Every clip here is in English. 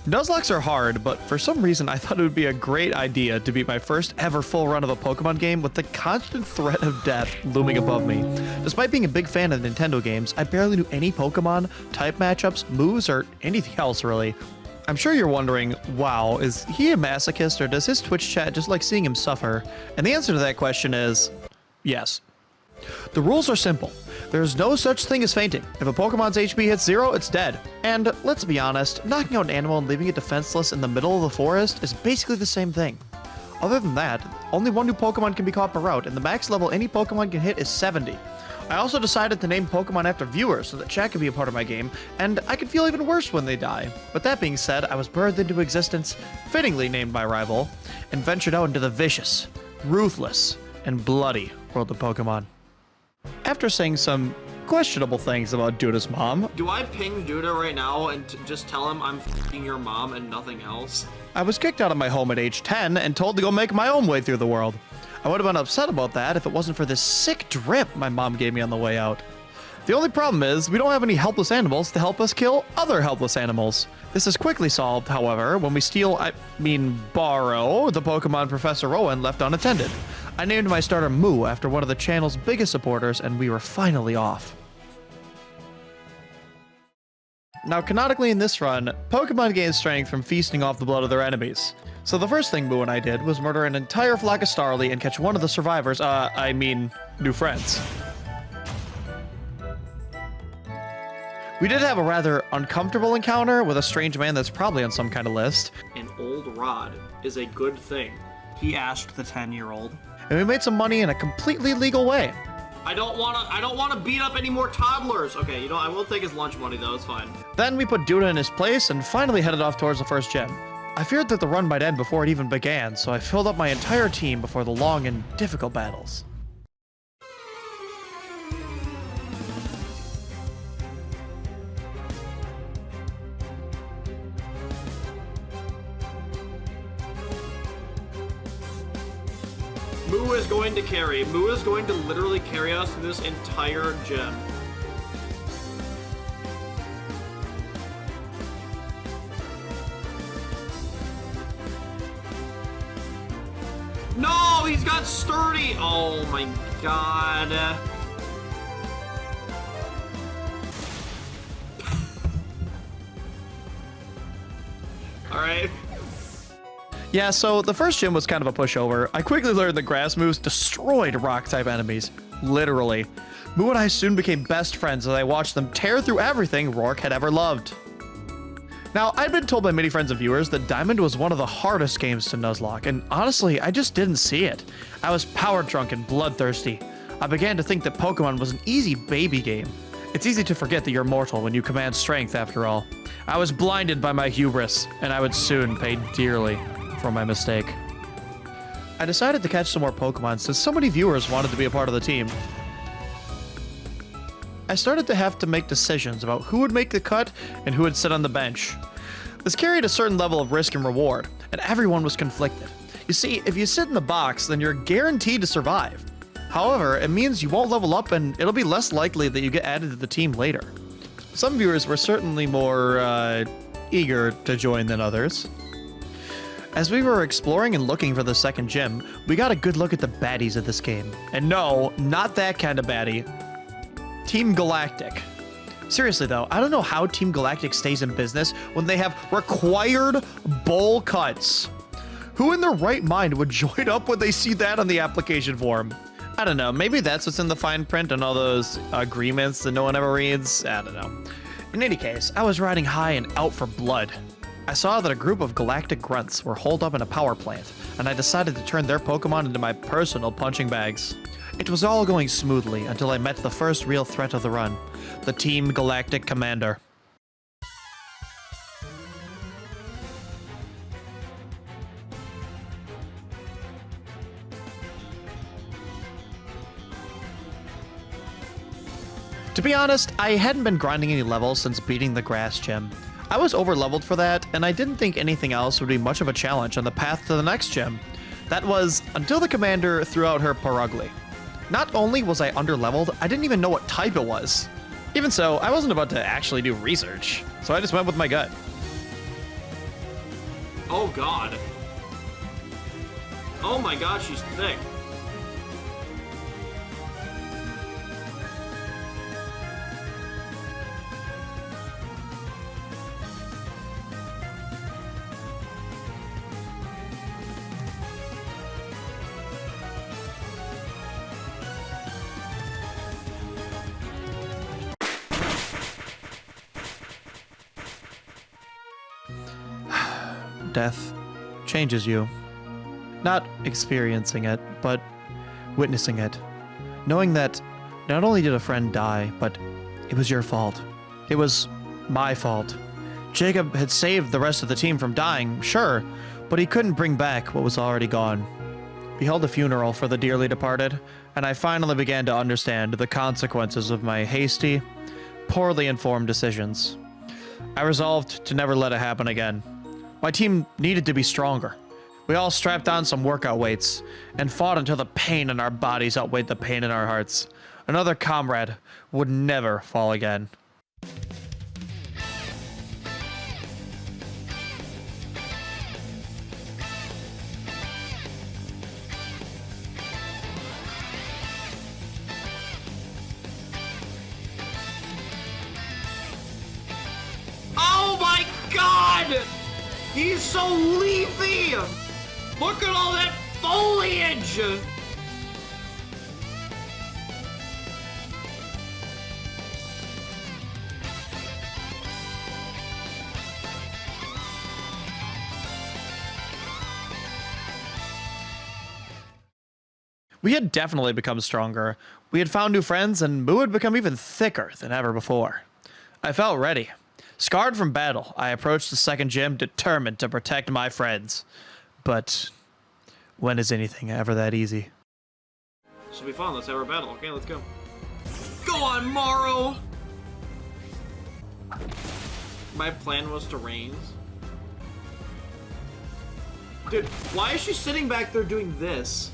Nuzlocks are hard, but for some reason I thought it would be a great idea to beat my first ever full run of a Pokemon game with the constant threat of death looming above me. Despite being a big fan of Nintendo games, I barely knew any Pokemon, type matchups, moves, or anything else really. I'm sure you're wondering, wow, is he a masochist or does his Twitch chat just like seeing him suffer? And the answer to that question is yes. The rules are simple. There's no such thing as fainting. If a Pokemon's HP hits 0, it's dead. And let's be honest, knocking out an animal and leaving it defenseless in the middle of the forest is basically the same thing. Other than that, only one new Pokemon can be caught per route, and the max level any Pokemon can hit is 70. I also decided to name Pokemon after viewers so that chat could be a part of my game, and I could feel even worse when they die. But that being said, I was birthed into existence, fittingly named my rival, and ventured out into the vicious, ruthless, and bloody world of Pokemon. After saying some questionable things about Duda's mom, do I ping Duda right now and just tell him I'm f***ing your mom and nothing else? I was kicked out of my home at age 10 and told to go make my own way through the world. I would have been upset about that if it wasn't for this sick drip my mom gave me on the way out. The only problem is, we don't have any helpless animals to help us kill other helpless animals. This is quickly solved, however, when we borrow the Pokemon Professor Rowan left unattended. I named my starter Moo after one of the channel's biggest supporters, and we were finally off. Now, canonically in this run, Pokemon gain strength from feasting off the blood of their enemies. So the first thing Moo and I did was murder an entire flock of Starly and catch one of the survivors, new friends. We did have a rather uncomfortable encounter with a strange man that's probably on some kind of list. An old rod is a good thing, he asked the 10-year-old. And we made some money in a completely legal way. I don't wanna beat up any more toddlers. Okay, you know, I will take his lunch money though, it's fine. Then we put Duda in his place and finally headed off towards the first gym. I feared that the run might end before it even began, so I filled up my entire team before the long and difficult battles. Moo is going to carry. Moo is going to literally carry us through this entire gym. No, he's got sturdy. Oh my god. All right. Yeah, so the first gym was kind of a pushover. I quickly learned that grass moves destroyed rock-type enemies. Literally. Moo and I soon became best friends as I watched them tear through everything Rourke had ever loved. Now, I'd been told by many friends and viewers that Diamond was one of the hardest games to Nuzlocke, and honestly, I just didn't see it. I was power drunk and bloodthirsty. I began to think that Pokemon was an easy baby game. It's easy to forget that you're mortal when you command strength, after all. I was blinded by my hubris, and I would soon pay dearly for my mistake. I decided to catch some more Pokemon since so many viewers wanted to be a part of the team. I started to have to make decisions about who would make the cut and who would sit on the bench. This carried a certain level of risk and reward, and everyone was conflicted. You see, if you sit in the box, then you're guaranteed to survive. However, it means you won't level up and it'll be less likely that you get added to the team later. Some viewers were certainly more eager to join than others. As we were exploring and looking for the second gym, we got a good look at the baddies of this game. And no, not that kind of baddie. Team Galactic. Seriously though, I don't know how Team Galactic stays in business when they have required bowl cuts. Who in their right mind would join up when they see that on the application form? I don't know, maybe that's what's in the fine print and all those agreements that no one ever reads. I don't know. In any case, I was riding high and out for blood. I saw that a group of galactic grunts were holed up in a power plant, and I decided to turn their Pokemon into my personal punching bags. It was all going smoothly until I met the first real threat of the run, the Team Galactic Commander. To be honest, I hadn't been grinding any levels since beating the grass gym. I was over-leveled for that, and I didn't think anything else would be much of a challenge on the path to the next gym. That was until the commander threw out her Parugly. Not only was I under-leveled, I didn't even know what type it was. Even so, I wasn't about to actually do research, so I just went with my gut. Oh god. Oh my god, she's thick. Death changes you. Not experiencing it, but witnessing it. Knowing that not only did a friend die, but it was your fault. It was my fault. Jacob had saved the rest of the team from dying, sure, but he couldn't bring back what was already gone. We held a funeral for the dearly departed, and I finally began to understand the consequences of my hasty, poorly informed decisions. I resolved to never let it happen again. My team needed to be stronger. We all strapped on some workout weights and fought until the pain in our bodies outweighed the pain in our hearts. Another comrade would never fall again. Oh my god! He's so leafy! Look at all that foliage! We had definitely become stronger. We had found new friends, and Moo had become even thicker than ever before. I felt ready. Scarred from battle, I approached the second gym determined to protect my friends. But when is anything ever that easy? This will be fun. Let's have our battle. Okay, let's go. Go on, Morrow! My plan was to reigns. Dude, why is she sitting back there doing this?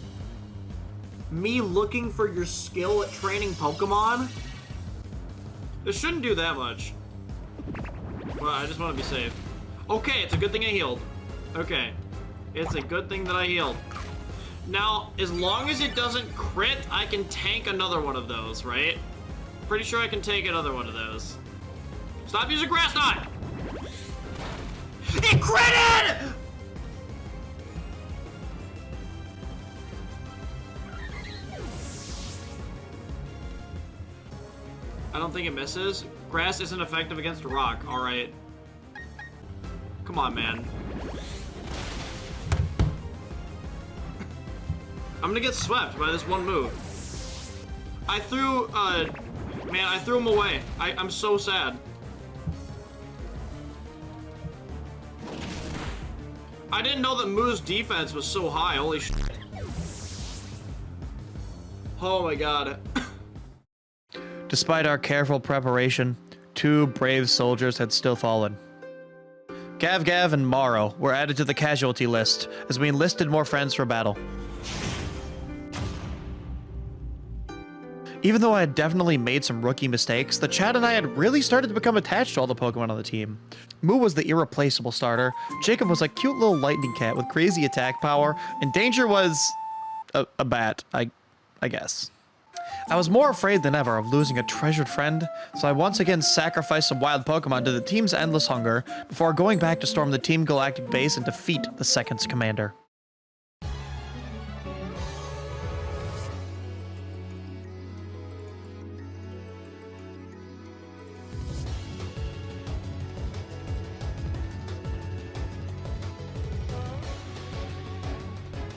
Me looking for your skill at training Pokemon? This shouldn't do that much. Well, I just want to be safe. Okay, it's a good thing I healed. Okay. It's a good thing that I healed. Now, as long as it doesn't crit, I can tank another one of those, right? Pretty sure I can take another one of those. Stop using Grass Knot! It critted! I don't think it misses. Grass isn't effective against a rock. Alright. Come on, man. I'm gonna get swept by this one move. I threw, man, I threw him away. I'm so sad. I didn't know that Moo's defense was so high. Holy shit. Oh my god. Despite our careful preparation, 2 brave soldiers had still fallen. Gav and Morrow were added to the casualty list as we enlisted more friends for battle. Even though I had definitely made some rookie mistakes, the chat and I had really started to become attached to all the Pokemon on the team. Moo was the irreplaceable starter, Jacob was a cute little lightning cat with crazy attack power, and Danger was a bat, I guess. I was more afraid than ever of losing a treasured friend, so I once again sacrificed some wild Pokemon to the team's endless hunger before going back to storm the Team Galactic base and defeat the Second's commander.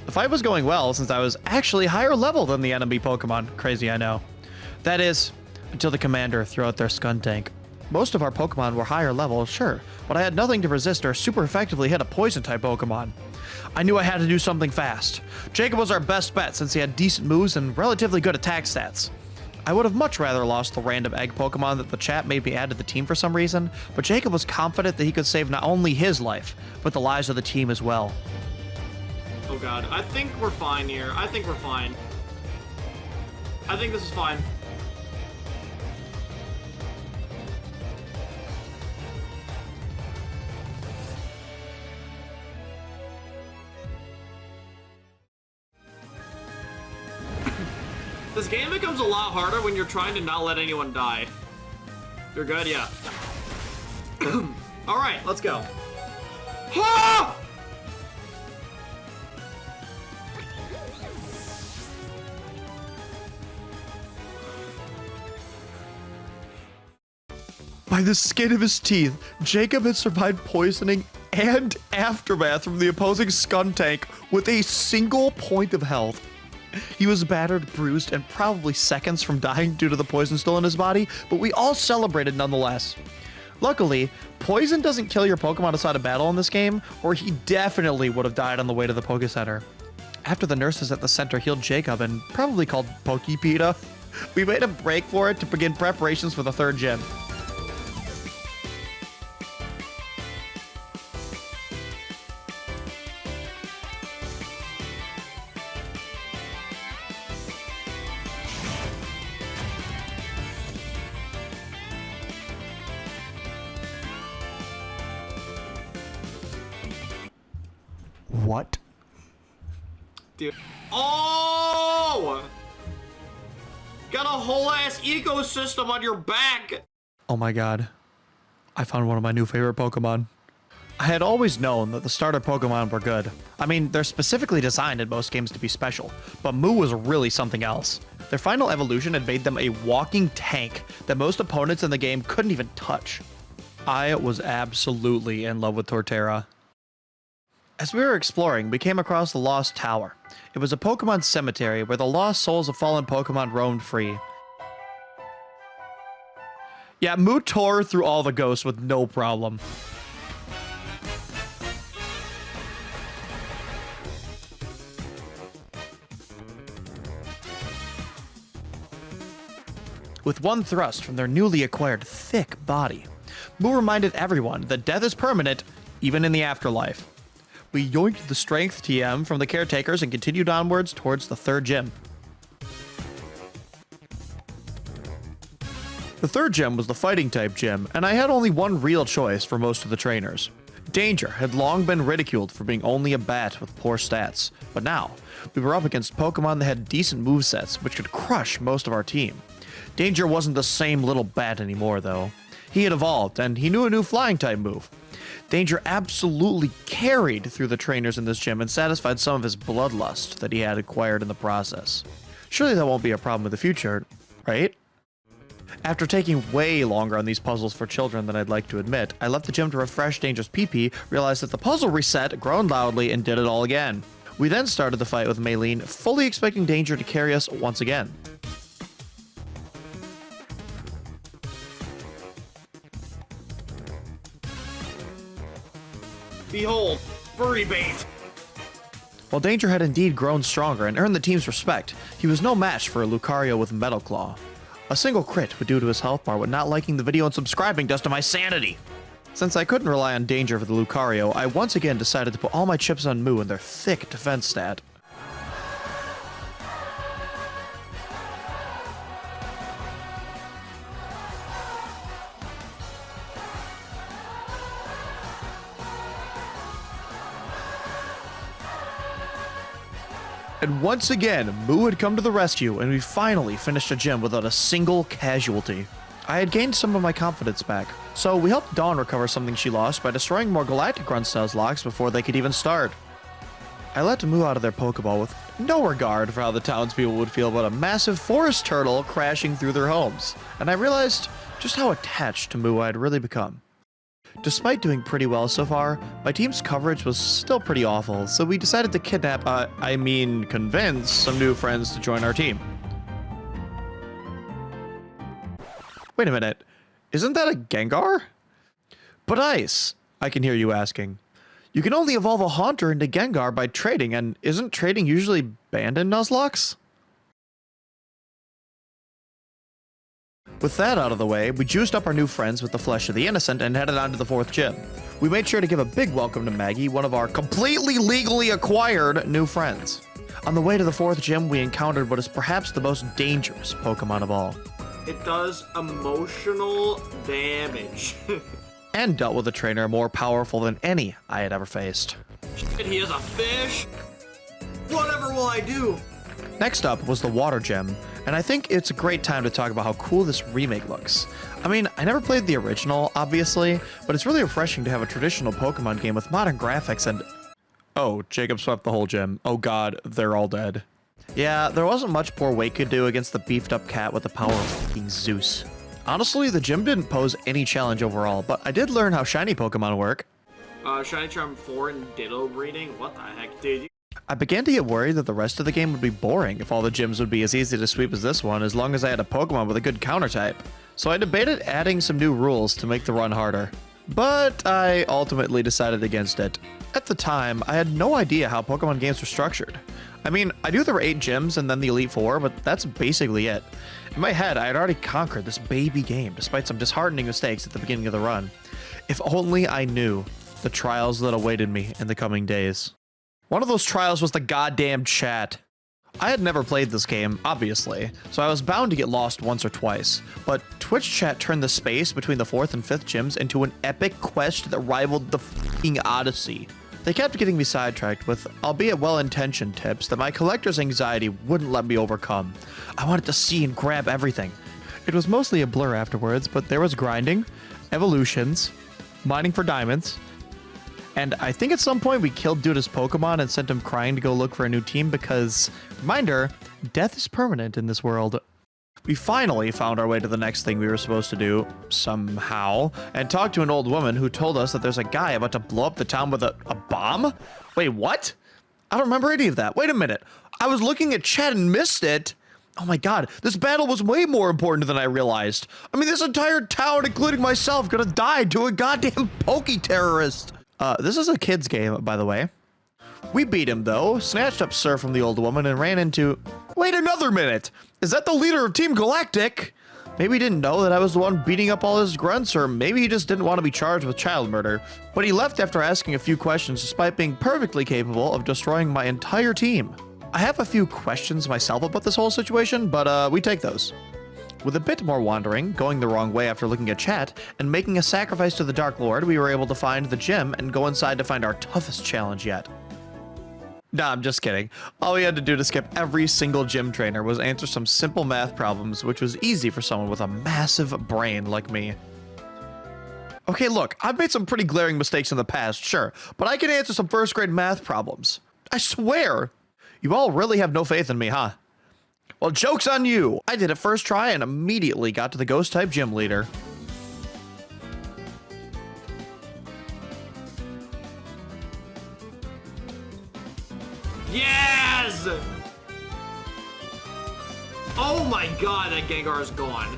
The fight was going well since I was actually higher level than the enemy Pokemon. Crazy, I know. That is, until the commander threw out their Skuntank. Most of our Pokemon were higher level, sure, but I had nothing to resist or super effectively hit a Poison-type Pokemon. I knew I had to do something fast. Jacob was our best bet since he had decent moves and relatively good attack stats. I would have much rather lost the random egg Pokemon that the chat made me add to the team for some reason, but Jacob was confident that he could save not only his life, but the lives of the team as well. Oh god, I think we're fine here. I think we're fine. I think this is fine. This game becomes a lot harder when you're trying to not let anyone die. You're good? Yeah. Alright, let's go. Ah! By the skin of his teeth, Jacob had survived poisoning and aftermath from the opposing scum tank with a single point of health. He was battered, bruised, and probably seconds from dying due to the poison still in his body, but we all celebrated nonetheless. Luckily, poison doesn't kill your Pokemon outside of battle in this game, or he definitely would have died on the way to the Poké Center. After the nurses at the center healed Jacob and probably called Pokepeta, we made a break for it to begin preparations for the third gym. What? Dude. Oh! Got a whole ass ecosystem on your back! Oh my god. I found one of my new favorite Pokemon. I had always known that the starter Pokemon were good. I mean, they're specifically designed in most games to be special, but Moo was really something else. Their final evolution had made them a walking tank that most opponents in the game couldn't even touch. I was absolutely in love with Torterra. As we were exploring, we came across the Lost Tower. It was a Pokemon cemetery where the lost souls of fallen Pokemon roamed free. Yeah, Moo tore through all the ghosts with no problem. With one thrust from their newly acquired thick body, Moo reminded everyone that death is permanent, even in the afterlife. We yoinked the strength TM from the caretakers and continued onwards towards the third gym. The third gym was the fighting type gym, and I had only one real choice for most of the trainers. Danger had long been ridiculed for being only a bat with poor stats, but now we were up against Pokemon that had decent movesets which could crush most of our team. Danger wasn't the same little bat anymore though. He had evolved, and he knew a new flying type move. Danger absolutely carried through the trainers in this gym and satisfied some of his bloodlust that he had acquired in the process. Surely that won't be a problem in the future, right? After taking way longer on these puzzles for children than I'd like to admit, I left the gym to refresh Danger's PP, realized that the puzzle reset, groaned loudly, and did it all again. We then started the fight with Maylene, fully expecting Danger to carry us once again. Behold, furry bait! While Danger had indeed grown stronger and earned the team's respect, he was no match for a Lucario with Metal Claw. A single crit would do to his health bar what not liking the video and subscribing does to my sanity. Since I couldn't rely on Danger for the Lucario, I once again decided to put all my chips on Moo and their thick defense stat. And once again, Moo had come to the rescue, and we finally finished a gym without a single casualty. I had gained some of my confidence back, so we helped Dawn recover something she lost by destroying more Galactic Grunstyl's locks before they could even start. I let Moo out of their Pokeball with no regard for how the townspeople would feel about a massive forest turtle crashing through their homes, and I realized just how attached to Moo I had really become. Despite doing pretty well so far, my team's coverage was still pretty awful, so we decided to convince some new friends to join our team. Wait a minute, isn't that a Gengar? But Ice, I can hear you asking. You can only evolve a Haunter into Gengar by trading, and isn't trading usually banned in Nuzlocke? With that out of the way, we juiced up our new friends with the Flesh of the Innocent and headed on to the fourth gym. We made sure to give a big welcome to Maggie, one of our completely legally acquired new friends. On the way to the fourth gym, we encountered what is perhaps the most dangerous Pokemon of all. It does emotional damage. And dealt with a trainer more powerful than any I had ever faced. Shit, he is a fish? Whatever will I do? Next up was the Water Gym, And I think it's a great time to talk about how cool this remake looks. I mean, I never played the original, obviously, but it's really refreshing to have a traditional Pokemon game with modern graphics and... Oh, Jacob swept the whole gym. Oh god, they're all dead. Yeah, there wasn't much poor Wake could do against the beefed up cat with the power of fucking Zeus. Honestly, the gym didn't pose any challenge overall, but I did learn how shiny Pokemon work. Shiny Charm 4 and Ditto breeding? What the heck, dude? I began to get worried that the rest of the game would be boring if all the gyms would be as easy to sweep as this one, as long as I had a Pokemon with a good counter type. So I debated adding some new rules to make the run harder. But I ultimately decided against it. At the time, I had no idea how Pokemon games were structured. I mean, I knew there were 8 gyms and then the Elite Four, but that's basically it. In my head, I had already conquered this baby game, despite some disheartening mistakes at the beginning of the run. If only I knew the trials that awaited me in the coming days. One of those trials was the goddamn chat. I had never played this game, obviously, so I was bound to get lost once or twice, but Twitch chat turned the space between the 4th and 5th gyms into an epic quest that rivaled the f***ing Odyssey. They kept getting me sidetracked with, albeit well-intentioned tips that my collector's anxiety wouldn't let me overcome. I wanted to see and grab everything. It was mostly a blur afterwards, but there was grinding, evolutions, mining for diamonds, and I think at some point we killed Duda's Pokemon and sent him crying to go look for a new team because, reminder, death is permanent in this world. We finally found our way to the next thing we were supposed to do, somehow, and talked to an old woman who told us that there's a guy about to blow up the town with a bomb? Wait, what? I don't remember any of that. Wait a minute. I was looking at chat and missed it. Oh my god, this battle was way more important than I realized. I mean, this entire town, including myself, gonna die to a goddamn Poke-terrorist. This is a kid's game, by the way. We beat him, though, snatched up Sir from the old woman, and ran into... Wait another minute! Is that the leader of Team Galactic? Maybe he didn't know that I was the one beating up all his grunts, or maybe he just didn't want to be charged with child murder. But he left after asking a few questions, despite being perfectly capable of destroying my entire team. I have a few questions myself about this whole situation, but we take those. With a bit more wandering, going the wrong way after looking at chat, and making a sacrifice to the Dark Lord, we were able to find the gym and go inside to find our toughest challenge yet. Nah, I'm just kidding. All we had to do to skip every single gym trainer was answer some simple math problems, which was easy for someone with a massive brain like me. Okay, look, I've made some pretty glaring mistakes in the past, sure, but I can answer some first grade math problems. I swear! You all really have no faith in me, huh? Well, joke's on you! I did it first try and immediately got to the ghost-type gym leader. Yes! Oh my god, that Gengar's gone.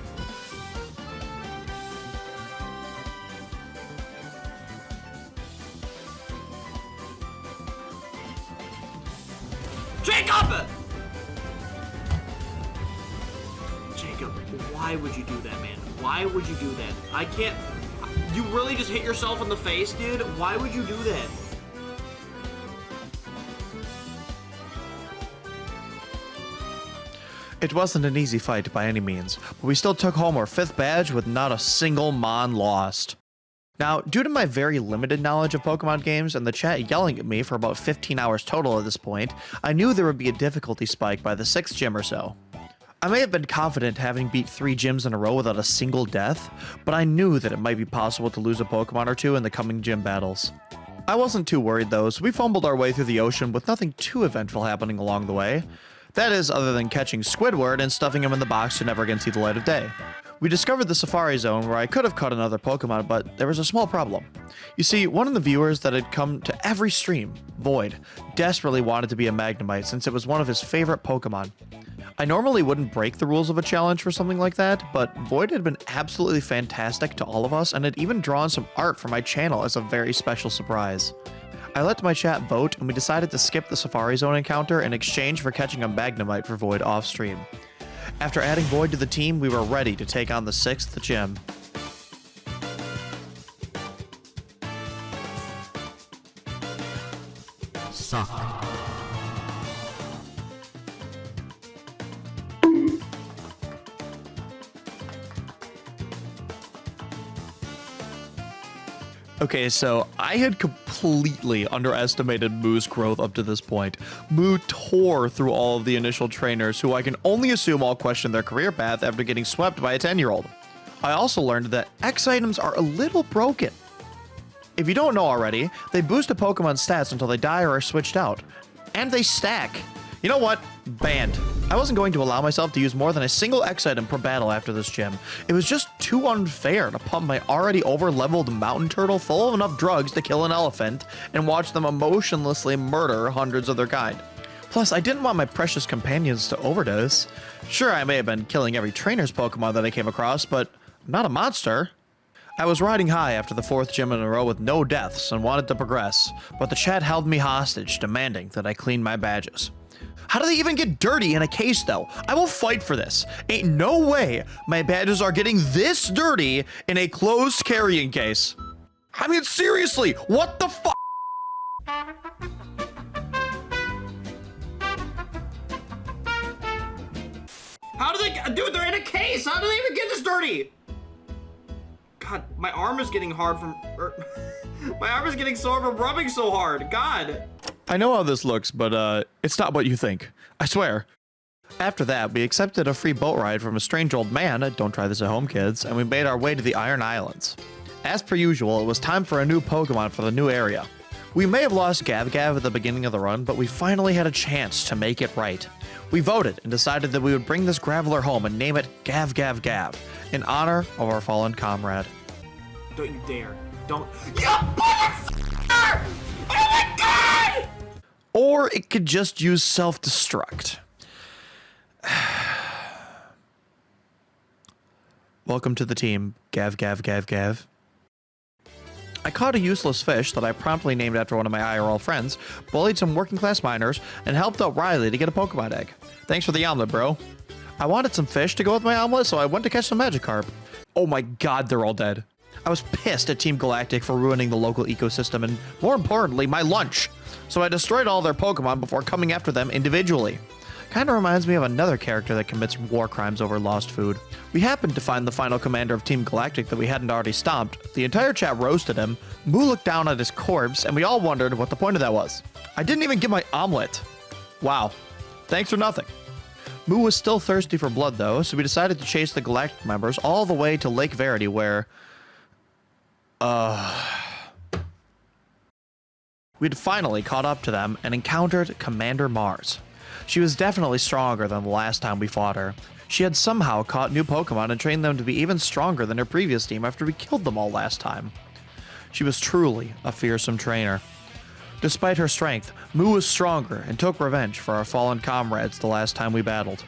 Jacob! Jacob, why would you do that, man? Why would you do that? I can't... You really just hit yourself in the face, dude? Why would you do that? It wasn't an easy fight by any means, but we still took home our 5th badge with not a single Mon lost. Now, due to my very limited knowledge of Pokemon games and the chat yelling at me for about 15 hours total at this point, I knew there would be a difficulty spike by the 6th gym or so. I may have been confident having beat 3 gyms in a row without a single death, but I knew that it might be possible to lose a Pokemon or two in the coming gym battles. I wasn't too worried though, so we fumbled our way through the ocean with nothing too eventful happening along the way. That is, other than catching Squidward and stuffing him in the box to never again see the light of day. We discovered the Safari Zone where I could have caught another Pokemon, but there was a small problem. You see, one of the viewers that had come to every stream, Void, desperately wanted to be a Magnemite since it was one of his favorite Pokemon. I normally wouldn't break the rules of a challenge for something like that, but Void had been absolutely fantastic to all of us and had even drawn some art for my channel as a very special surprise. I let my chat vote, and we decided to skip the Safari Zone encounter in exchange for catching a Magnemite for Void off-stream. After adding Void to the team, we were ready to take on the 6th gym. Suck. Okay, so I had completely completely underestimated Moo's growth up to this point. Moo tore through all of the initial trainers, who I can only assume all questioned their career path after getting swept by a 10-year-old. I also learned that X items are a little broken. If you don't know already, they boost a Pokemon's stats until they die or are switched out. And they stack. You know what? Banned. I wasn't going to allow myself to use more than a single X item per battle after this gym. It was just too unfair to pump my already over-leveled mountain turtle full of enough drugs to kill an elephant and watch them emotionlessly murder hundreds of their kind. Plus, I didn't want my precious companions to overdose. Sure, I may have been killing every trainer's Pokemon that I came across, but I'm not a monster. I was riding high after the 4th gym in a row with no deaths and wanted to progress, but the chat held me hostage, demanding that I clean my badges. How do they even get dirty in a case, though? I will fight for this. Ain't no way my badges are getting this dirty in a closed carrying case. I mean, seriously, what the fuck? How do they, dude, they're in a case. How do they even get this dirty? God, my arm is getting hard from, my arm is getting sore from rubbing so hard. God. I know how this looks, but it's not what you think. I swear. After that, we accepted a free boat ride from a strange old man, don't try this at home kids, and we made our way to the Iron Islands. As per usual, it was time for a new Pokemon for the new area. We may have lost Gav-Gav at the beginning of the run, but we finally had a chance to make it right. We voted and decided that we would bring this Graveler home and name it Gav-Gav-Gav, in honor of our fallen comrade. Don't you dare. Don't. You motherfucker! Oh my god! Or it could just use self-destruct. Welcome to the team, Gav, Gav, Gav, Gav. I caught a useless fish that I promptly named after one of my IRL friends, bullied some working-class miners, and helped out Riley to get a Pokemon egg. Thanks for the omelet, bro. I wanted some fish to go with my omelet, so I went to catch some Magikarp. Oh my god, they're all dead. I was pissed at Team Galactic for ruining the local ecosystem and, more importantly, my lunch. So I destroyed all their Pokemon before coming after them individually. Kinda reminds me of another character that commits war crimes over lost food. We happened to find the final commander of Team Galactic that we hadn't already stomped. The entire chat roasted him. Moo looked down at his corpse, and we all wondered what the point of that was. I didn't even get my omelet. Wow. Thanks for nothing. Moo was still thirsty for blood, though, so we decided to chase the Galactic members all the way to Lake Verity, where... We'd finally caught up to them and encountered Commander Mars. She was definitely stronger than the last time we fought her. She had somehow caught new Pokemon and trained them to be even stronger than her previous team after we killed them all last time. She was truly a fearsome trainer. Despite her strength, Moo was stronger and took revenge for our fallen comrades the last time we battled.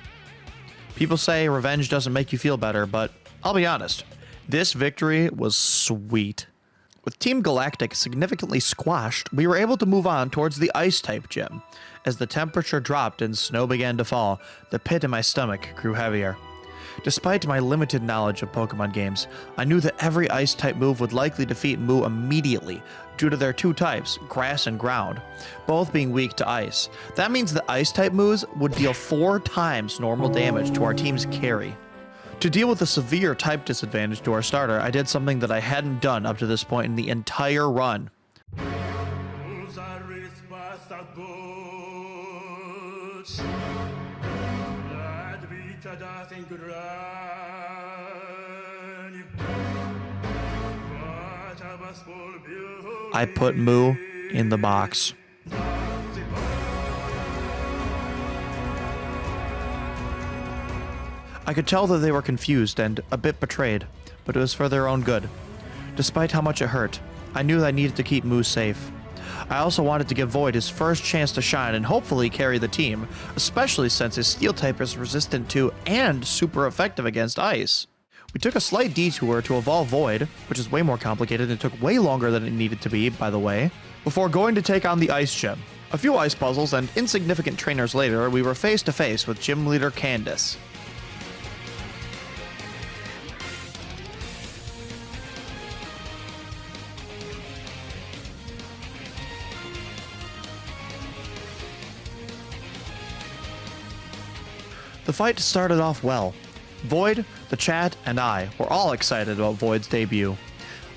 People say revenge doesn't make you feel better, but I'll be honest, this victory was sweet. With Team Galactic significantly squashed, we were able to move on towards the Ice-type gym. As the temperature dropped and snow began to fall, the pit in my stomach grew heavier. Despite my limited knowledge of Pokemon games, I knew that every Ice-type move would likely defeat Moo immediately, due to their two types, Grass and Ground, both being weak to Ice. That means the Ice-type moves would deal 4 times normal damage to our team's carry. To deal with the severe type disadvantage to our starter, I did something that I hadn't done up to this point in the entire run. I put Moo in the box. I could tell that they were confused and a bit betrayed, but it was for their own good. Despite how much it hurt, I knew that I needed to keep Moo safe. I also wanted to give Void his first chance to shine and hopefully carry the team, especially since his Steel type is resistant to and super effective against Ice. We took a slight detour to evolve Void, which is way more complicated and took way longer than it needed to be, by the way, before going to take on the Ice Gym. A few ice puzzles and insignificant trainers later, we were face to face with Gym Leader Candace. The fight started off well. Void, the chat, and I were all excited about Void's debut.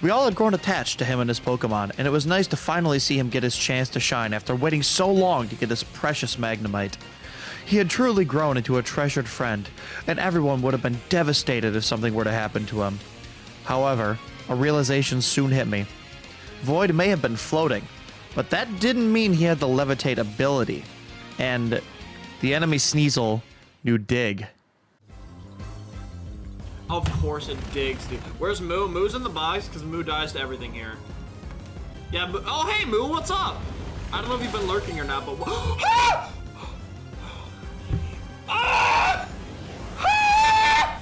We all had grown attached to him and his Pokemon, and it was nice to finally see him get his chance to shine after waiting so long to get his precious Magnemite. He had truly grown into a treasured friend, and everyone would have been devastated if something were to happen to him. However, a realization soon hit me. Void may have been floating, but that didn't mean he had the levitate ability. And the enemy Sneasel knew Dig. Of course it digs, dude. Where's Moo? Moo's in the box because Moo dies to everything here. Yeah, but oh hey Moo, what's up? I don't know if you've been lurking or not, but ah! Ah! Ah!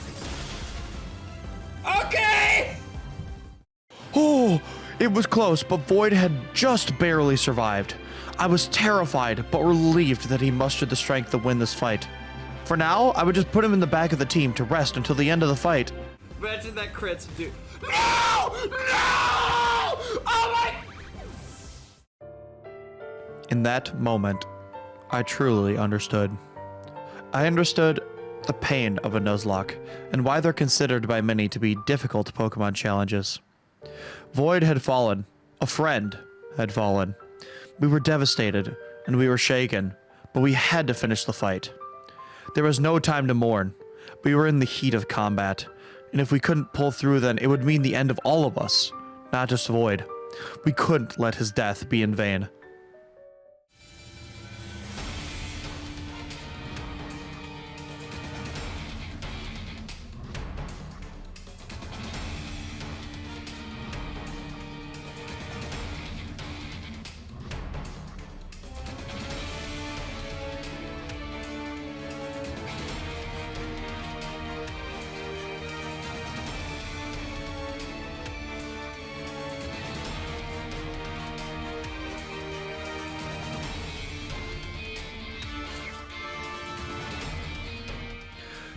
Okay. Oh, it was close, but Void had just barely survived. I was terrified, but relieved that he mustered the strength to win this fight. For now, I would just put him in the back of the team to rest until the end of the fight. Imagine that crits, dude. No! No! Oh my! In that moment, I truly understood. I understood the pain of a Nuzlocke, and why they're considered by many to be difficult Pokemon challenges. Void had fallen. A friend had fallen. We were devastated, and we were shaken, but we had to finish the fight. There was no time to mourn. We were in the heat of combat, and if we couldn't pull through, then it would mean the end of all of us, not just Void. We couldn't let his death be in vain.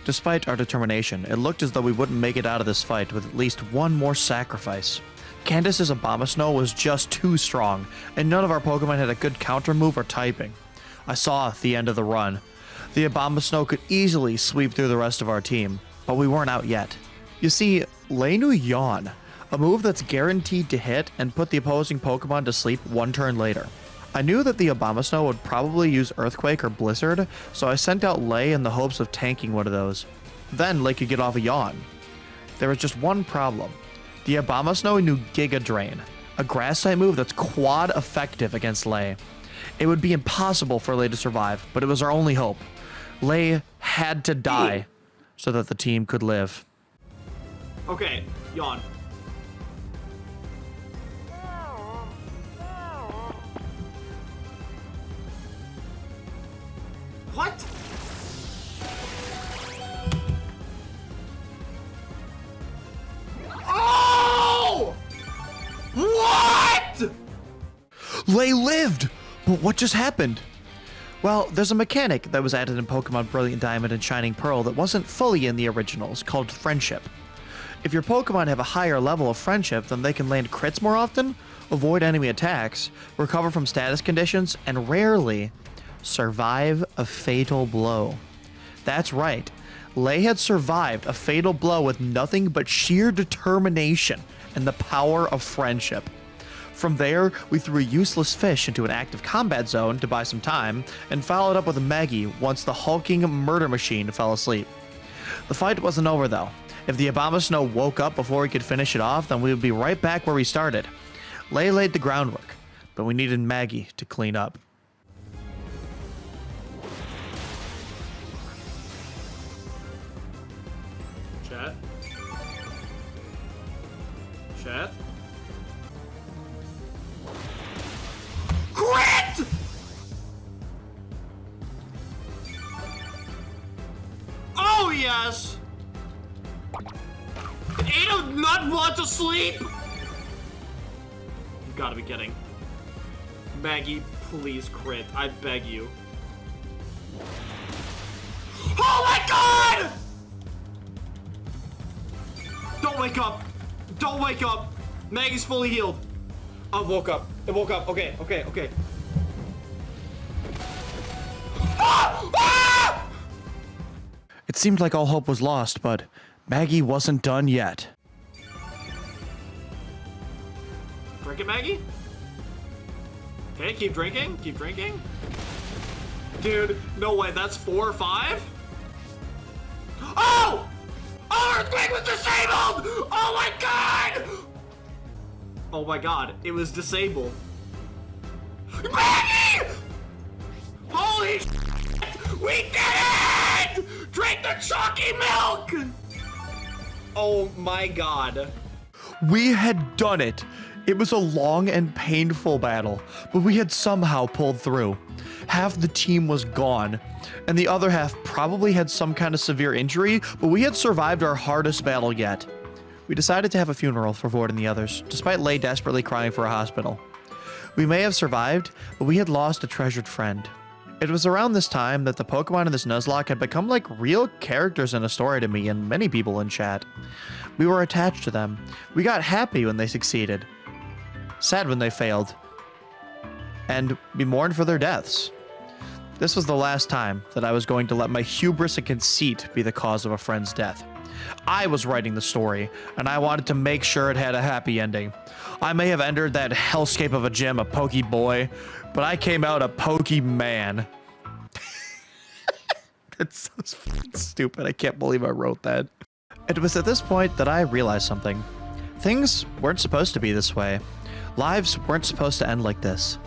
Despite our determination, it looked as though we wouldn't make it out of this fight with at least one more sacrifice. Candace's Abomasnow was just too strong, and none of our Pokemon had a good counter move or typing. I saw the end of the run. The Abomasnow could easily sweep through the rest of our team, but we weren't out yet. You see, Lei knew Yawn, a move that's guaranteed to hit and put the opposing Pokemon to sleep one turn later. I knew that the Abomasnow would probably use Earthquake or Blizzard, so I sent out Lei in the hopes of tanking one of those. Then Lei could get off a Yawn. There was just one problem. The Abomasnow knew Giga Drain, a grass-type move that's quad effective against Lei. It would be impossible for Lei to survive, but it was our only hope. Lei had to die so that the team could live. Okay, Yawn. What? Oh! What? Lei lived! But what just happened? Well, there's a mechanic that was added in Pokemon Brilliant Diamond and Shining Pearl that wasn't fully in the originals, called Friendship. If your Pokemon have a higher level of Friendship, then they can land crits more often, avoid enemy attacks, recover from status conditions, and rarely survive a fatal blow. That's right. Lei had survived a fatal blow with nothing but sheer determination and the power of friendship. From there, we threw a useless fish into an active combat zone to buy some time, and followed up with a Maggie once the hulking murder machine fell asleep. The fight wasn't over though. If the Abomasnow woke up before we could finish it off, then we would be right back where we started. Lei laid the groundwork, but we needed Maggie to clean up. Chat? Crit! Oh yes! Ada not want to sleep? You gotta be kidding. Maggie, please crit. I beg you. Oh my god! Don't wake up! Don't wake up! Maggie's fully healed. I woke up. It woke up. Okay, okay, okay. Ah! Ah! It seemed like all hope was lost, but Maggie wasn't done yet. Drink it, Maggie. Okay, keep drinking. Keep drinking. Dude, no way. That's 4 or 5? Oh! Oh, Earthquake was disabled! Oh my god! Oh my god, it was disabled. Maggie! Holy shit! We did it! Drink the chalky milk! Oh my god. We had done it. It was a long and painful battle, but we had somehow pulled through. Half the team was gone, and the other half probably had some kind of severe injury, but we had survived our hardest battle yet. We decided to have a funeral for Vord and the others, despite Lei desperately crying for a hospital. We may have survived, but we had lost a treasured friend. It was around this time that the Pokemon in this Nuzlocke had become like real characters in a story to me and many people in chat. We were attached to them. We got happy when they succeeded, sad when they failed, and we mourned for their deaths. This was the last time that I was going to let my hubris and conceit be the cause of a friend's death. I was writing the story, and I wanted to make sure it had a happy ending. I may have entered that hellscape of a gym a Pokeboy, but I came out a Pokeman. That's so stupid. I can't believe I wrote that. It was at this point that I realized something. Things weren't supposed to be this way. Lives weren't supposed to end like this.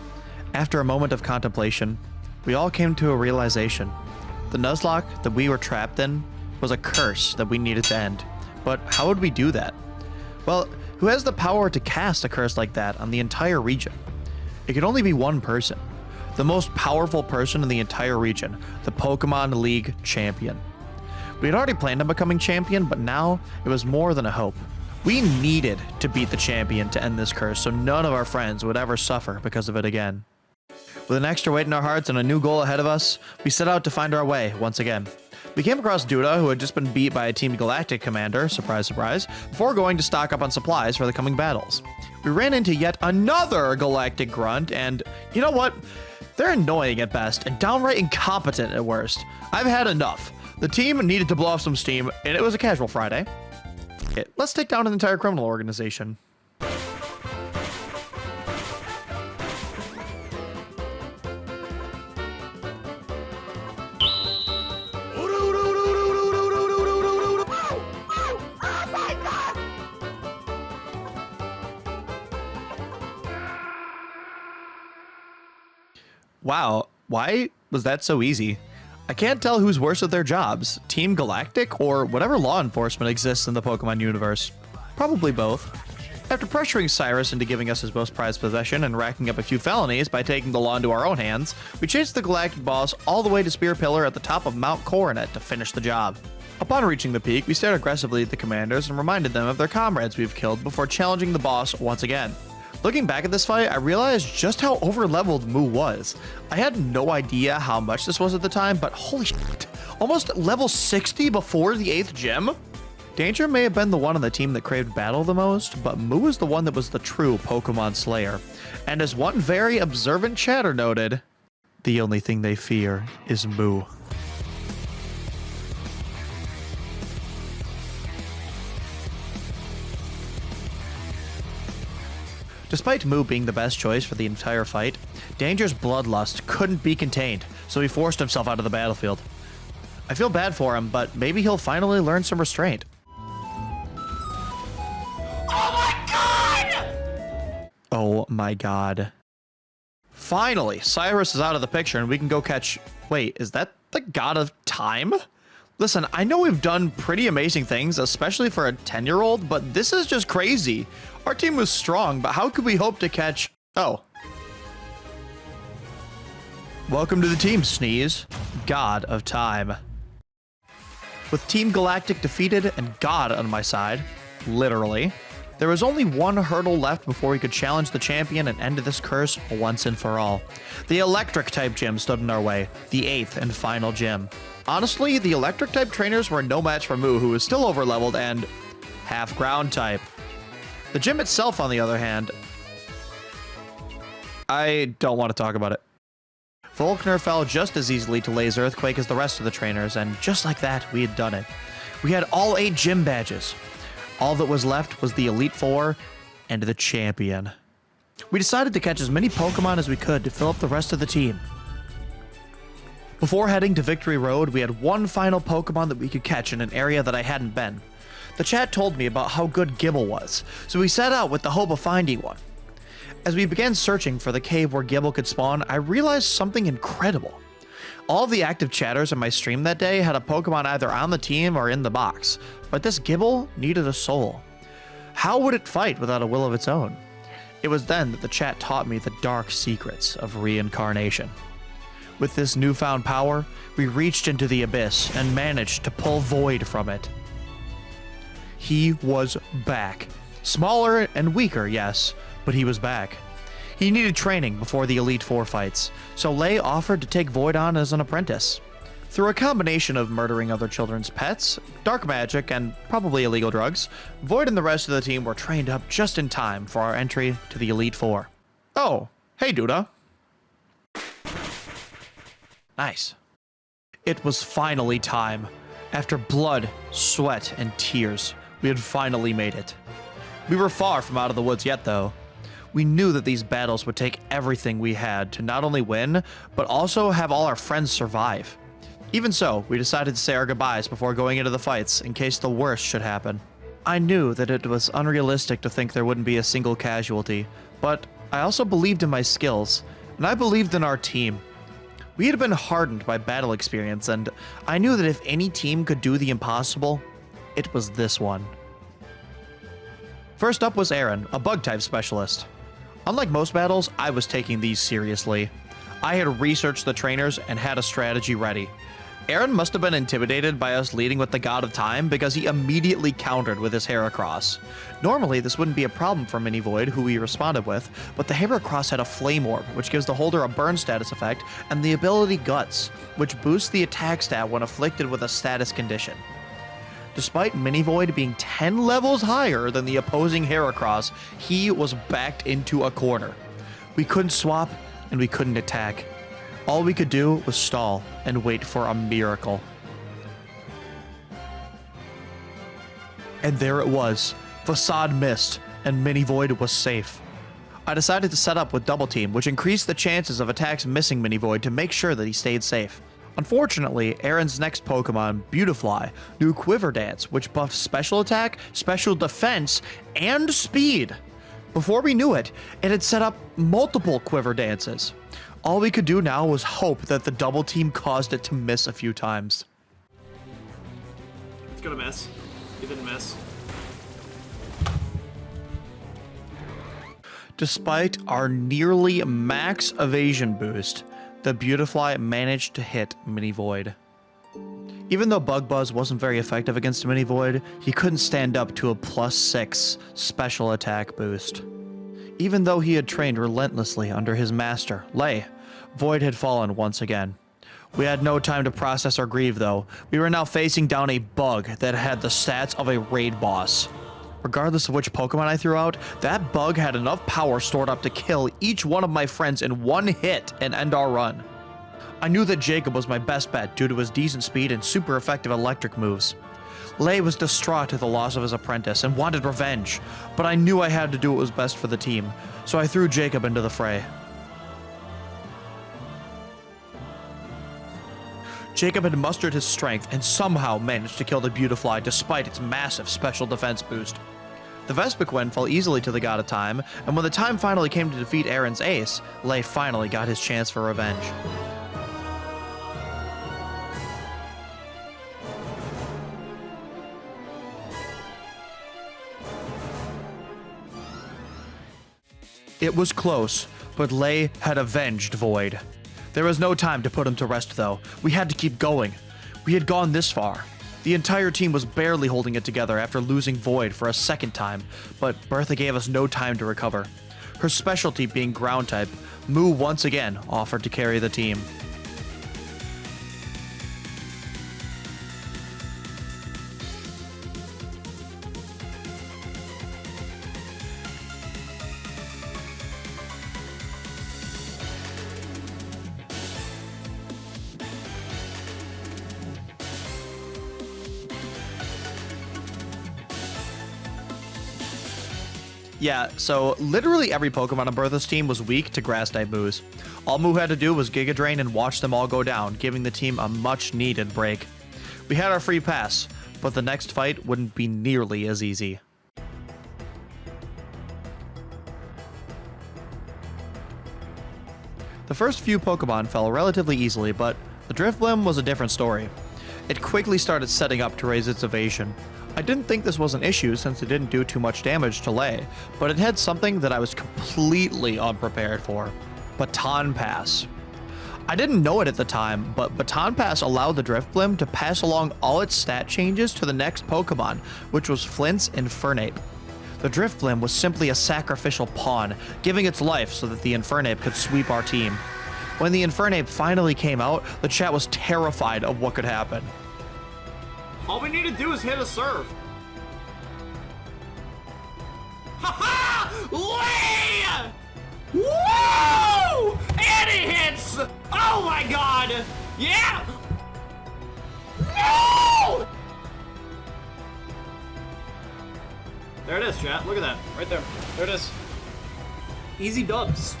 After a moment of contemplation, we all came to a realization. The Nuzlocke that we were trapped in was a curse that we needed to end. But how would we do that? Well, who has the power to cast a curse like that on the entire region? It could only be one person. The most powerful person in the entire region, the Pokemon League champion. We had already planned on becoming champion, but now it was more than a hope. We needed to beat the champion to end this curse so none of our friends would ever suffer because of it again. With an extra weight in our hearts and a new goal ahead of us, we set out to find our way once again. We came across Duda, who had just been beat by a Team Galactic commander, surprise surprise, before going to stock up on supplies for the coming battles. We ran into yet another Galactic grunt, and you know what? They're annoying at best and downright incompetent at worst. I've had enough. The team needed to blow off some steam, and it was a casual Friday. Okay, let's take down an entire criminal organization. Wow, why was that so easy? I can't tell who's worse at their jobs, Team Galactic or whatever law enforcement exists in the Pokemon universe. Probably both. After pressuring Cyrus into giving us his most prized possession and racking up a few felonies by taking the law into our own hands, we chased the Galactic boss all the way to Spear Pillar at the top of Mount Coronet to finish the job. Upon reaching the peak, we stared aggressively at the commanders and reminded them of their comrades we've killed before challenging the boss once again. Looking back at this fight, I realized just how overleveled Moo was. I had no idea how much this was at the time, but holy shit, almost level 60 before the 8th gym? Danger may have been the one on the team that craved battle the most, but Moo was the one that was the true Pokemon Slayer. And as one very observant chatter noted, the only thing they fear is Moo. Despite Moo being the best choice for the entire fight, Danger's bloodlust couldn't be contained, so he forced himself out of the battlefield. I feel bad for him, but maybe he'll finally learn some restraint. Oh my god! Oh my god. Finally, Cyrus is out of the picture and we can go catch... Wait, is that the god of time? Listen, I know we've done pretty amazing things, especially for a 10-year-old, but this is just crazy. Our team was strong, but how could we hope to catch... Oh. Welcome to the team, Sneeze. God of Time. With Team Galactic defeated and God on my side, literally, there was only one hurdle left before we could challenge the champion and end this curse once and for all. The Electric-type gym stood in our way, the 8th and final gym. Honestly, the Electric-type trainers were no match for Moo, who was still overleveled and half ground-type. The gym itself, on the other hand, I don't want to talk about it. Volkner fell just as easily to Lei's Earthquake as the rest of the trainers, and just like that, we had done it. We had all 8 gym badges. All that was left was the Elite Four and the champion. We decided to catch as many Pokemon as we could to fill up the rest of the team. Before heading to Victory Road, we had one final Pokemon that we could catch in an area that I hadn't been. The chat told me about how good Gibble was, so we set out with the hope of finding one. As we began searching for the cave where Gibble could spawn, I realized something incredible. All of the active chatters in my stream that day had a Pokemon either on the team or in the box, but this Gibble needed a soul. How would it fight without a will of its own? It was then that the chat taught me the dark secrets of reincarnation. With this newfound power, we reached into the abyss and managed to pull Void from it. He was back. Smaller and weaker, yes, but he was back. He needed training before the Elite Four fights, so Lei offered to take Void on as an apprentice. Through a combination of murdering other children's pets, dark magic, and probably illegal drugs, Void and the rest of the team were trained up just in time for our entry to the Elite Four. Oh, hey Duda. Nice. It was finally time. After blood, sweat, and tears, we had finally made it. We were far from out of the woods yet, though. We knew that these battles would take everything we had to not only win, but also have all our friends survive. Even so, we decided to say our goodbyes before going into the fights in case the worst should happen. I knew that it was unrealistic to think there wouldn't be a single casualty, but I also believed in my skills, and I believed in our team. We had been hardened by battle experience, and I knew that if any team could do the impossible, it was this one. First up was Aaron, a bug-type specialist. Unlike most battles, I was taking these seriously. I had researched the trainers and had a strategy ready. Aaron must have been intimidated by us leading with the God of Time because he immediately countered with his Heracross. Normally, this wouldn't be a problem for Mini Void, who we responded with, but the Heracross had a Flame Orb, which gives the holder a burn status effect, and the ability Guts, which boosts the attack stat when afflicted with a status condition. Despite Mini Void being 10 levels higher than the opposing Heracross, he was backed into a corner. We couldn't swap, and we couldn't attack. All we could do was stall and wait for a miracle. And there it was. Facade missed, and Mini Void was safe. I decided to set up with Double Team, which increased the chances of attacks missing Mini Void to make sure that he stayed safe. Unfortunately, Aaron's next Pokemon, Beautifly, knew Quiver Dance, which buffed special attack, special defense, and speed. Before we knew it, it had set up multiple Quiver Dances. All we could do now was hope that the Double Team caused it to miss a few times. It's gonna miss. It didn't miss. Despite our nearly max evasion boost, the Beautifly managed to hit Mini Void. Even though Bug Buzz wasn't very effective against Mini Void, he couldn't stand up to a +6 special attack boost. Even though he had trained relentlessly under his master, Lei, Void had fallen once again. We had no time to process or grieve, though. We were now facing down a bug that had the stats of a raid boss. Regardless of which Pokemon I threw out, that bug had enough power stored up to kill each one of my friends in one hit and end our run. I knew that Jacob was my best bet due to his decent speed and super effective electric moves. Lei was distraught at the loss of his apprentice and wanted revenge, but I knew I had to do what was best for the team, so I threw Jacob into the fray. Jacob had mustered his strength and somehow managed to kill the Beautifly despite its massive special defense boost. The Vespiquen fell easily to the God of Time, and when the time finally came to defeat Aaron's ace, Lei finally got his chance for revenge. It was close, but Lei had avenged Void. There was no time to put him to rest, though. We had to keep going. We had gone this far. The entire team was barely holding it together after losing Void for a second time, but Bertha gave us no time to recover. Her specialty being ground type, Moo once again offered to carry the team. Yeah, so literally every Pokemon on Bertha's team was weak to Grass-type moves. All Moo had to do was Giga Drain and watch them all go down, giving the team a much-needed break. We had our free pass, but the next fight wouldn't be nearly as easy. The first few Pokemon fell relatively easily, but the Drifblim was a different story. It quickly started setting up to raise its evasion. I didn't think this was an issue since it didn't do too much damage to Lei, but it had something that I was completely unprepared for. Baton Pass. I didn't know it at the time, but Baton Pass allowed the Drifblim to pass along all its stat changes to the next Pokemon, which was Flint's Infernape. The Drifblim was simply a sacrificial pawn, giving its life so that the Infernape could sweep our team. When the Infernape finally came out, the chat was terrified of what could happen. All we need to do is hit a serve. Ha-ha! Lei! Woo! And it hits! Oh my god! Yeah! No! There it is, chat. Look at that. Right there. There it is. Easy dubs.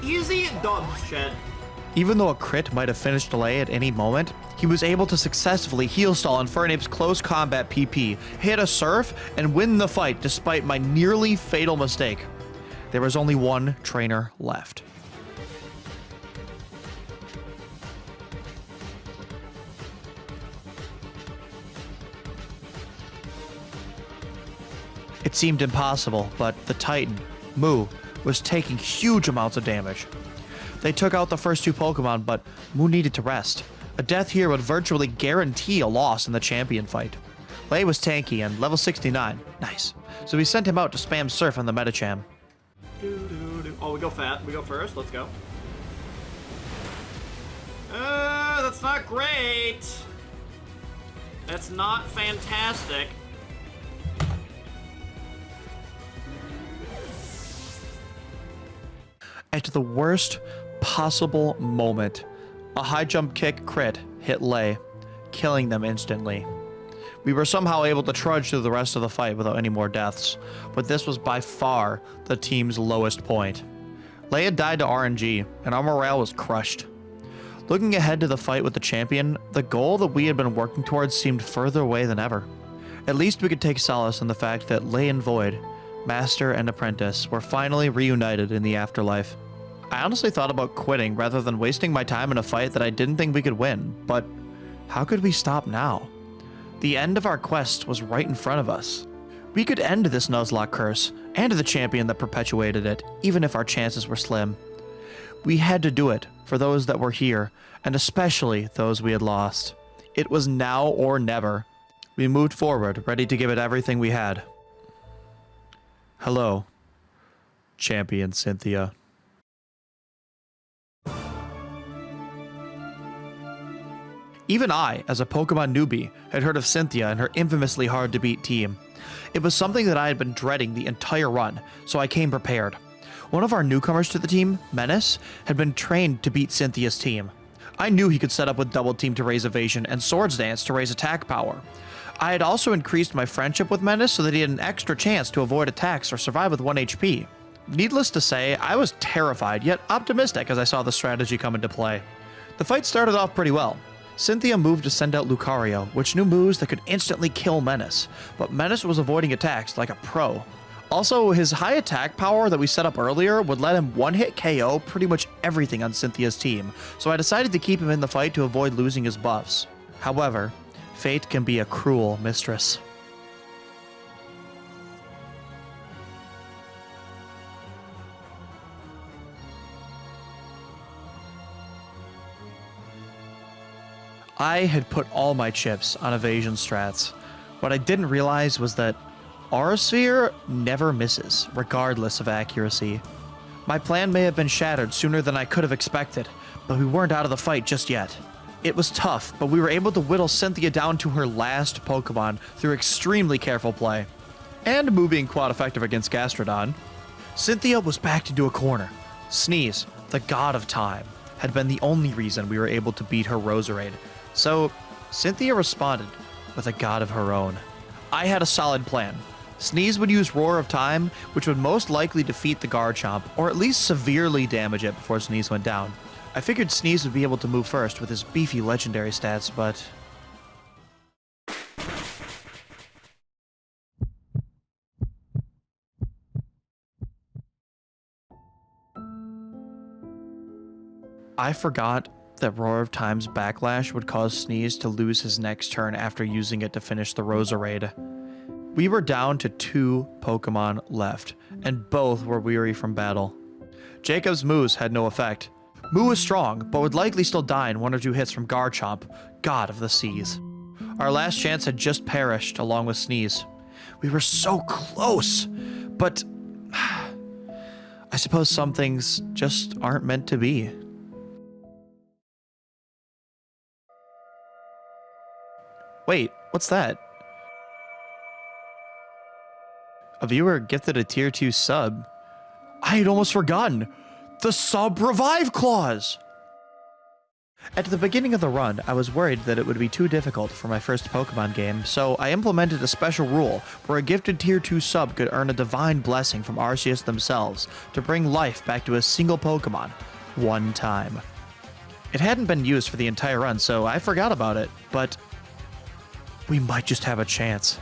Easy dubs, chat. Even though a crit might have finished Lei at any moment, he was able to successfully heal stall Infernape's close combat PP, hit a Surf, and win the fight despite my nearly fatal mistake. There was only one trainer left. It seemed impossible, but the Titan, Moo, was taking huge amounts of damage. They took out the first two Pokemon, but Moo needed to rest. A death here would virtually guarantee a loss in the champion fight. Lei was tanky and level 69. Nice. So we sent him out to spam Surf on the Medicham. Oh, we go fat. We go first. Let's go. That's not great. That's not fantastic. At the worst possible moment, a high jump kick crit hit Lei, killing them instantly. We were somehow able to trudge through the rest of the fight without any more deaths, but this was by far the team's lowest point. Lei had died to RNG, and our morale was crushed. Looking ahead to the fight with the champion, the goal that we had been working towards seemed further away than ever. At least we could take solace in the fact that Lei and Void, Master and Apprentice, were finally reunited in the afterlife. I honestly thought about quitting rather than wasting my time in a fight that I didn't think we could win, but how could we stop now? The end of our quest was right in front of us. We could end this Nuzlocke curse, and the champion that perpetuated it, even if our chances were slim. We had to do it for those that were here, and especially those we had lost. It was now or never. We moved forward, ready to give it everything we had. Hello, Champion Cynthia. Even I, as a Pokemon newbie, had heard of Cynthia and her infamously hard-to-beat team. It was something that I had been dreading the entire run, so I came prepared. One of our newcomers to the team, Menace, had been trained to beat Cynthia's team. I knew he could set up with Double Team to raise evasion and Swords Dance to raise attack power. I had also increased my friendship with Menace so that he had an extra chance to avoid attacks or survive with 1 HP. Needless to say, I was terrified yet optimistic as I saw the strategy come into play. The fight started off pretty well. Cynthia moved to send out Lucario, which knew moves that could instantly kill Menace, but Menace was avoiding attacks like a pro. Also, his high attack power that we set up earlier would let him one-hit KO pretty much everything on Cynthia's team, so I decided to keep him in the fight to avoid losing his buffs. However, fate can be a cruel mistress. I had put all my chips on evasion strats. What I didn't realize was that Aura Sphere never misses, regardless of accuracy. My plan may have been shattered sooner than I could have expected, but we weren't out of the fight just yet. It was tough, but we were able to whittle Cynthia down to her last Pokemon through extremely careful play. And Moo being quite effective against Gastrodon. Cynthia was backed into a corner. Sneeze, the god of time, had been the only reason we were able to beat her Roserade. So, Cynthia responded with a god of her own. I had a solid plan. Sneeze would use Roar of Time, which would most likely defeat the Garchomp, or at least severely damage it before Sneeze went down. I figured Sneeze would be able to move first with his beefy legendary stats, but... I forgot that Roar of Time's Backlash would cause Sneeze to lose his next turn after using it to finish the Roserade. We were down to 2 Pokemon left, and both were weary from battle. Jacob's moves had no effect. Moo was strong, but would likely still die in 1 or 2 hits from Garchomp, god of the seas. Our last chance had just perished along with Sneeze. We were so close, but I suppose some things just aren't meant to be. Wait, what's that? A viewer gifted a tier 2 sub. I had almost forgotten. The sub revive clause! At the beginning of the run, I was worried that it would be too difficult for my first Pokemon game, so I implemented a special rule where a gifted tier 2 sub could earn a divine blessing from Arceus themselves to bring life back to a single Pokemon, 1 time. It hadn't been used for the entire run, so I forgot about it, but we might just have a chance.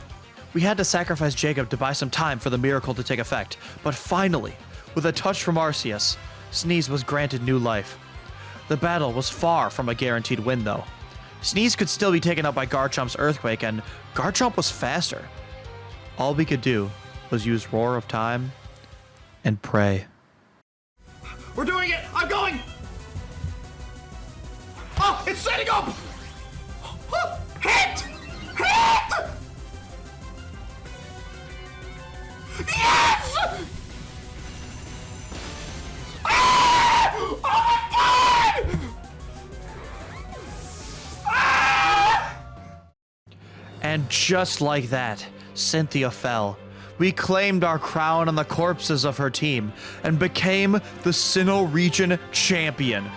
We had to sacrifice Jacob to buy some time for the miracle to take effect, but finally, with a touch from Arceus, Sneeze was granted new life. The battle was far from a guaranteed win, though. Sneeze could still be taken out by Garchomp's Earthquake, and Garchomp was faster. All we could do was use Roar of Time and pray. We're doing it! I'm going! Oh, it's setting up! Hit! Hit! Yes! Ah! Oh my god! Ah! And just like that, Cynthia fell. We claimed our crown on the corpses of her team and became the Sinnoh region champion.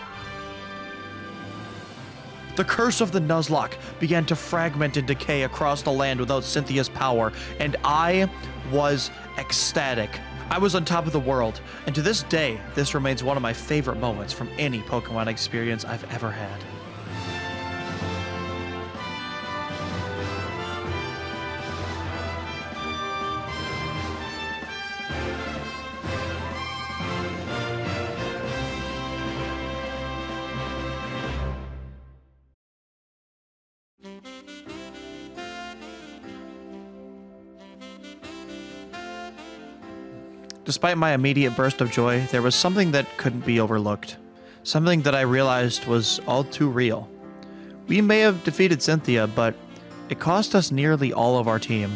The curse of the Nuzlocke began to fragment and decay across the land without Cynthia's power, and I was ecstatic. I was on top of the world, and to this day, this remains one of my favorite moments from any Pokemon experience I've ever had. Despite my immediate burst of joy, there was something that couldn't be overlooked. Something that I realized was all too real. We may have defeated Cynthia, but it cost us nearly all of our team.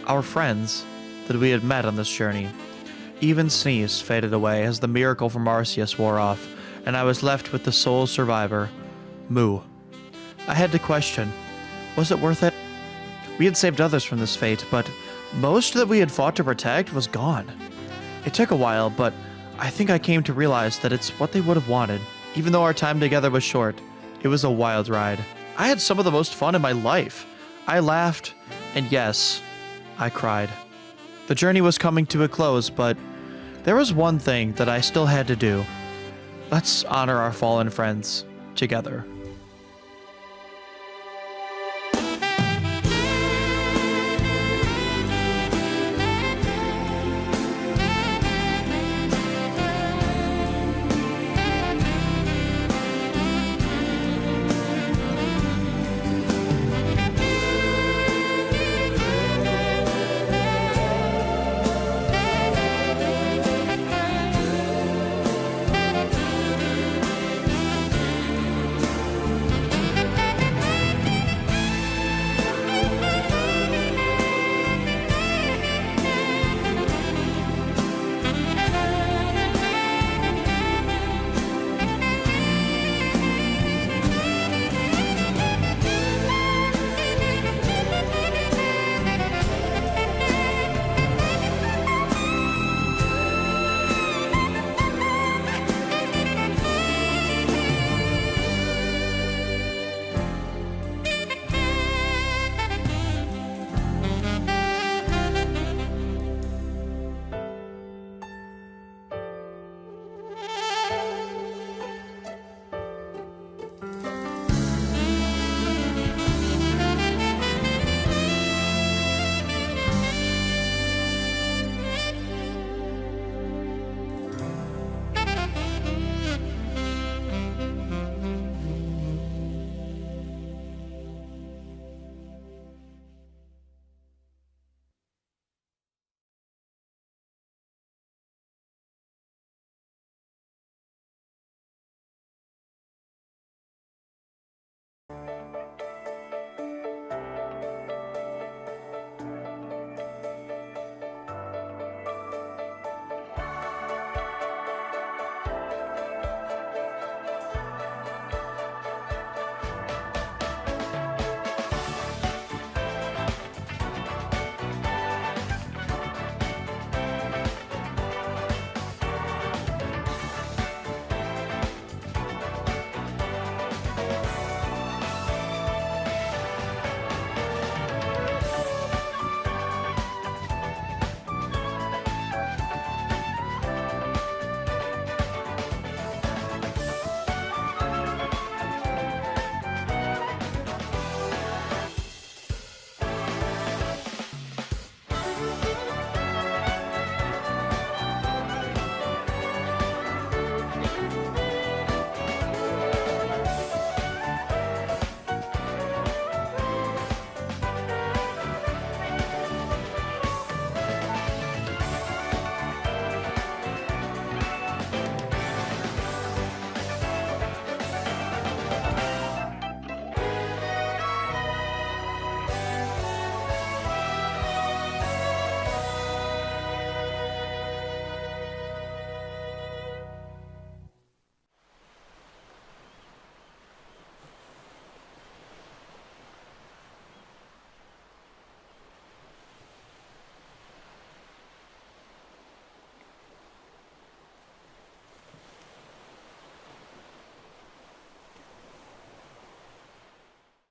Our friends that we had met on this journey. Even Sneeze faded away as the miracle from Arceus wore off, and I was left with the sole survivor, Moo. I had to question, was it worth it? We had saved others from this fate, but most that we had fought to protect was gone. It took a while, but I think I came to realize that it's what they would have wanted. Even though our time together was short, it was a wild ride. I had some of the most fun in my life. I laughed, and yes, I cried. The journey was coming to a close, but there was one thing that I still had to do. Let's honor our fallen friends together.